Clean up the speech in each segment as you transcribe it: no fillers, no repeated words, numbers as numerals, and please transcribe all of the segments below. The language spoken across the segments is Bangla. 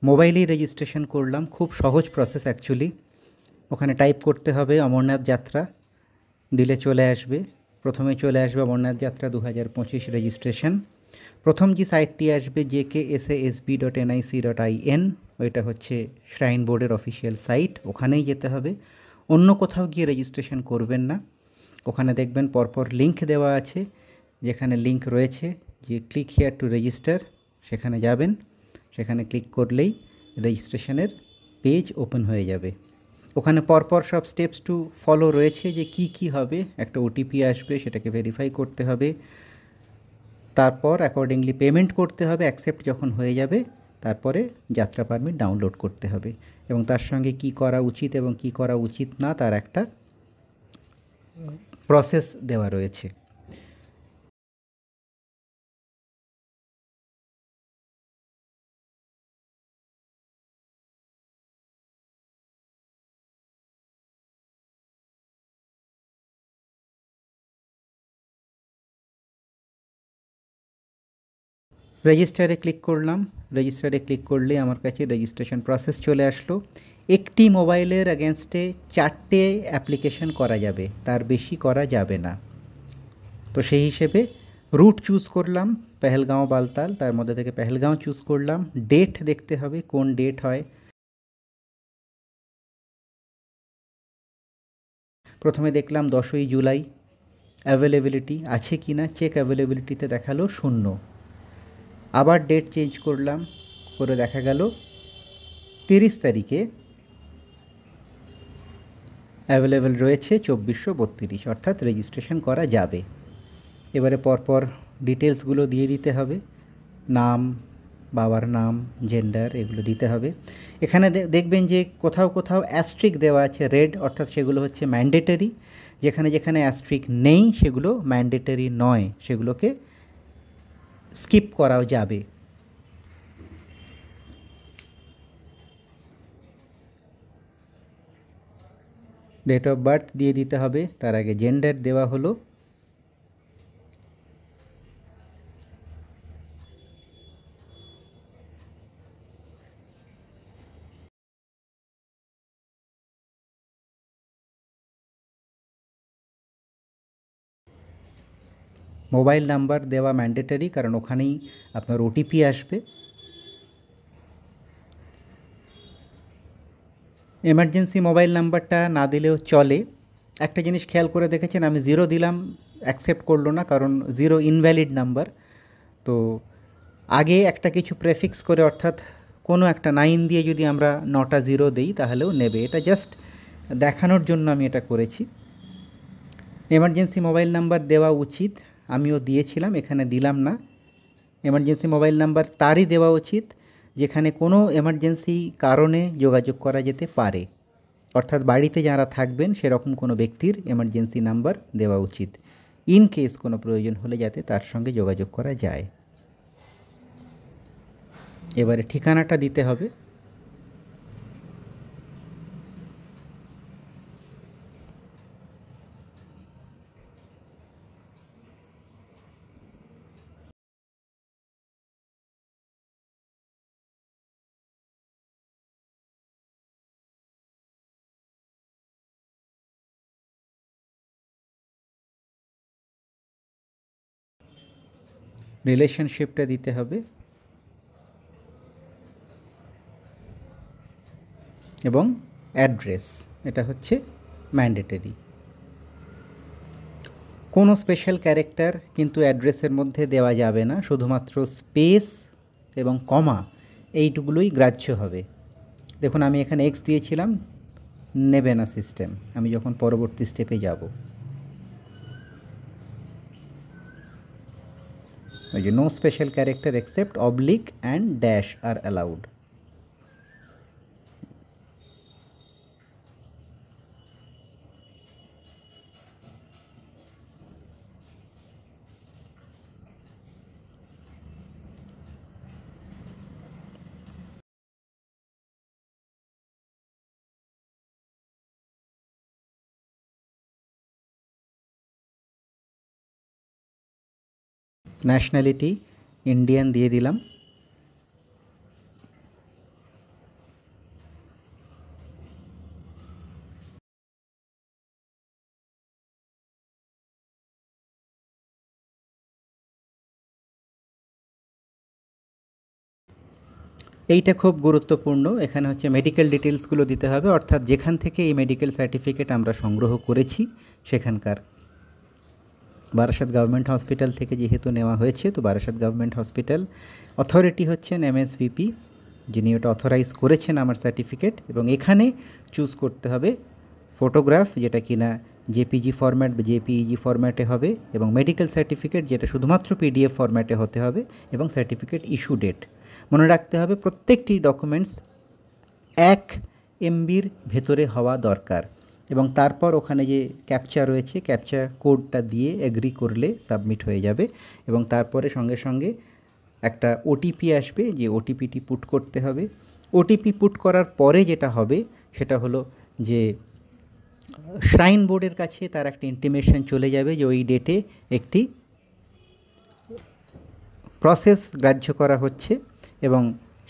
মোবাইলেই রেজিস্ট্রেশন করলাম, খুব সহজ প্রসেস অ্যাকচুয়ালি। ওখানে টাইপ করতে হবে অমরনাথ যাত্রা, দিলে চলে আসবে। প্রথমে চলে আসবে অমরনাথ যাত্রা 2025 রেজিস্ট্রেশন। প্রথম যে সাইটটি আসবে jksasb.nic.in, ওইটা হচ্ছে শ্রাইন বোর্ডের অফিসিয়াল সাইট, ওখানেই যেতে হবে। অন্য কোথাও গিয়ে রেজিস্ট্রেশন করবেন না। ওখানে দেখবেন পরপর লিঙ্ক দেওয়া আছে, যেখানে লিঙ্ক রয়েছে যে ক্লিক হিয়ার টু রেজিস্টার, সেখানে যাবেন। সেখানে ক্লিক করলেই রেজিস্ট্রেশনের পেজ ওপেন হয়ে যাবে। ওখানে পরপর সব স্টেপস টু ফলো রয়েছে, যে কি কি হবে। একটা ওটিপি আসবে, সেটাকে ভেরিফাই করতে হবে, তারপর অ্যাকর্ডিংলি পেমেন্ট করতে হবে। অ্যাকসেপ্ট যখন হয়ে যাবে, তারপরে যাত্রা পারমিট ডাউনলোড করতে হবে, এবং তার সঙ্গে কি করা উচিত এবং কি করা উচিত না তার একটা প্রসেস দেওয়া রয়েছে। রেজিস্টারে ক্লিক করলাম। রেজিস্টারে ক্লিক করলে আমার কাছে রেজিস্ট্রেশন প্রসেস চলে আসলো। একটি মোবাইলের অ্যাগেনস্টে 4টে অ্যাপ্লিকেশন করা যাবে, তার বেশি করা যাবে না। তো সেই হিসেবে রুট চুজ করলাম, পেহেলগাঁও বালতাল, তার মধ্যে থেকে পেহেলগাঁও চুজ করলাম। ডেট দেখতে হবে, কোন ডেট হয়। প্রথমে দেখলাম 10ই জুলাই, অ্যাভেলেবিলিটি আছে কি না, চেক অ্যাভেলেবিলিটিতে দেখালো 0। আবার ডেট চেঞ্জ করলাম, করে দেখা গেল 30 তারিখে অ্যাভেলেবেল রয়েছে 2432, অর্থাৎ রেজিস্ট্রেশন করা যাবে। এবারে পরপর ডিটেলসগুলো দিয়ে দিতে হবে, নাম, বাবার নাম, জেন্ডার, এগুলো দিতে হবে। এখানে দেখবেন যে কোথাও কোথাও অ্যাস্ট্রিক দেওয়া আছে রেড, অর্থাৎ সেগুলো হচ্ছে ম্যান্ডেটরি। যেখানে যেখানে অ্যাস্ট্রিক নেই সেগুলো ম্যান্ডেটরি নয়, সেগুলোকে স্কিপ করাও যাবে। ডেট অফ বার্থ দিয়ে দিতে হবে, তার আগে জেন্ডার দেওয়া হলো। মোবাইল নাম্বার দেওয়া ম্যান্ডেটরি, কারণ ওখানেই আপনার ওটিপি আসবে। এমার্জেন্সি মোবাইল নাম্বারটা না দিলেও চলে। একটা জিনিস খেয়াল করে দেখেছেন, আমি 0 দিলাম, অ্যাকসেপ্ট করলো না, কারণ 0 ইনভ্যালিড নাম্বার। তো আগে একটা কিছু প্রেফিক্স করে, অর্থাৎ কোনো একটা 9 দিয়ে যদি আমরা 9টা 0 দিই তাহলেও নেবে। এটা জাস্ট দেখানোর জন্য আমি এটা করেছি। এমার্জেন্সি মোবাইল নাম্বার দেওয়া উচিত, আমিও দিয়েছিলাম, এখানে দিলাম না। এমার্জেন্সি মোবাইল নাম্বার তারই দেওয়া উচিত যেখানে কোনো এমার্জেন্সি কারণে যোগাযোগ করা যেতে পারে, অর্থাৎ বাড়িতে যারা থাকবেন সেরকম কোনো ব্যক্তির এমার্জেন্সি নাম্বার দেওয়া উচিত, ইন কেস কোনো প্রয়োজন হলে যাতে তার সঙ্গে যোগাযোগ করা যায়। এবারে ঠিকানাটা দিতে হবে। রিলেশনশিপটা দিতে হবে এবং অ্যাড্রেস, এটা হচ্ছে ম্যান্ডেটরি। কোনো স্পেশাল ক্যারেক্টার কিন্তু অ্যাড্রেসের মধ্যে দেওয়া যাবে না, শুধুমাত্র স্পেস এবং কমা এইটুকুলোই গ্রাহ্য হবে। দেখুন আমি এখানে এক্স দিয়েছিলাম, নেবে না সিস্টেম, আমি যখন পরবর্তী স্টেপে যাব। ওই যে no special character except oblique and dash আর অ্যালাউড। ন্যাশনালিটি ইন্ডিয়ান দিয়ে দিলাম। এইটা খুব গুরুত্বপূর্ণ। এখানে হচ্ছে মেডিকেল ডিটেলসগুলো দিতে হবে, অর্থাৎ যেখান থেকে এই মেডিকেল সার্টিফিকেট আমরা সংগ্রহ করেছি সেখানকার। বারাসাত গভর্নমেন্ট হসপিটাল থেকে যেহেতু নেওয়া হয়েছে, তো বারাসাত গভর্নমেন্ট হসপিটাল অথরিটি হচ্ছেন এমএসভিপি, যিনি ওটা অথরাইজ করেছেন আমার সার্টিফিকেট। এবং এখানে চুজ করতে হবে ফটোগ্রাফ, যেটা কিনা জেপিজি ফরম্যাট বা জেপিইজি ফরম্যাটে হবে, এবং মেডিকেল সার্টিফিকেট, যেটা শুধুমাত্র পিডিএফ ফরম্যাটে হতে হবে, এবং সার্টিফিকেট ইস্যু ডেট। মনে রাখতে হবে প্রত্যেকটি ডকুমেন্টস 1 এমবির ভেতরে হওয়া দরকার। এবং তারপর ওখানে যে ক্যাপচা রয়েছে, ক্যাপচা কোডটা দিয়ে এগ্রি করলে সাবমিট হয়ে যাবে। এবং তারপরে সঙ্গে সঙ্গে একটা ওটিপি আসবে, যে ওটিপিটি পুট করতে হবে। ওটিপি পুট করার পরে যেটা হবে সেটা হলো যে শ্রাইন বোর্ডের কাছে তার একটা ইন্টিমেশন চলে যাবে যে ওই ডেটে একটি প্রসেস গ্রাহ্য করা হচ্ছে, এবং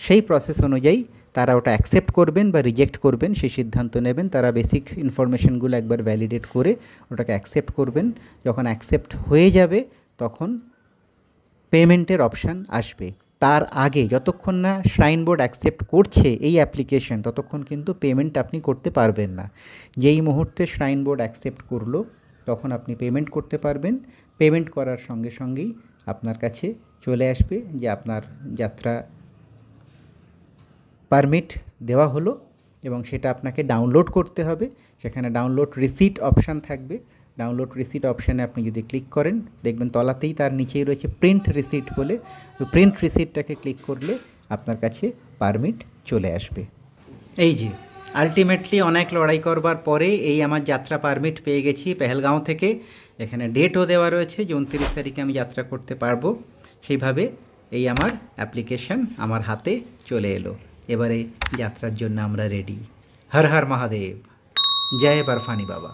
সেই প্রসেস অনুযায়ী তারা ওটা অ্যাকসেপ্ট করবেন বা রিজেক্ট করবেন সেই সিদ্ধান্ত নেবেন। তারা বেসিক ইনফরমেশনগুলো একবার ভ্যালিডেট করে ওটাকে অ্যাকসেপ্ট করবেন। যখন অ্যাকসেপ্ট হয়ে যাবে তখন পেমেন্টের অপশান আসবে। তার আগে যতক্ষণ না শ্রাইন বোর্ড অ্যাকসেপ্ট করছে এই অ্যাপ্লিকেশন, ততক্ষণ কিন্তু পেমেন্ট আপনি করতে পারবেন না। যেই মুহূর্তে শ্রাইন বোর্ড অ্যাকসেপ্ট করলো তখন আপনি পেমেন্ট করতে পারবেন। পেমেন্ট করার সঙ্গে সঙ্গেই আপনার কাছে চলে আসবে যে আপনার যাত্রা পারমিট দেওয়া হলো, এবং সেটা আপনাকে ডাউনলোড করতে হবে। সেখানে ডাউনলোড রিসিট অপশান থাকবে। ডাউনলোড রিসিট অপশানে আপনি যদি ক্লিক করেন, দেখবেন তলাতেই তার নিচেই রয়েছে প্রিন্ট রিসিট বলে। তো প্রিন্ট রিসিটটাকে ক্লিক করলে আপনার কাছে পারমিট চলে আসবে। এই যে আলটিমেটলি অনেক লড়াই করবার পরে এই আমার যাত্রা পারমিট পেয়ে গেছি পেহেলগাঁও থেকে। এখানে ডেটও দেওয়া রয়েছে যে 29 তারিখে আমি যাত্রা করতে পারবো। সেইভাবে এই আমার অ্যাপ্লিকেশন আমার হাতে চলে এলো। এবারে যাত্রার জন্য আমরা রেডি। হর হর মহাদেব, জয় বরফানি বাবা।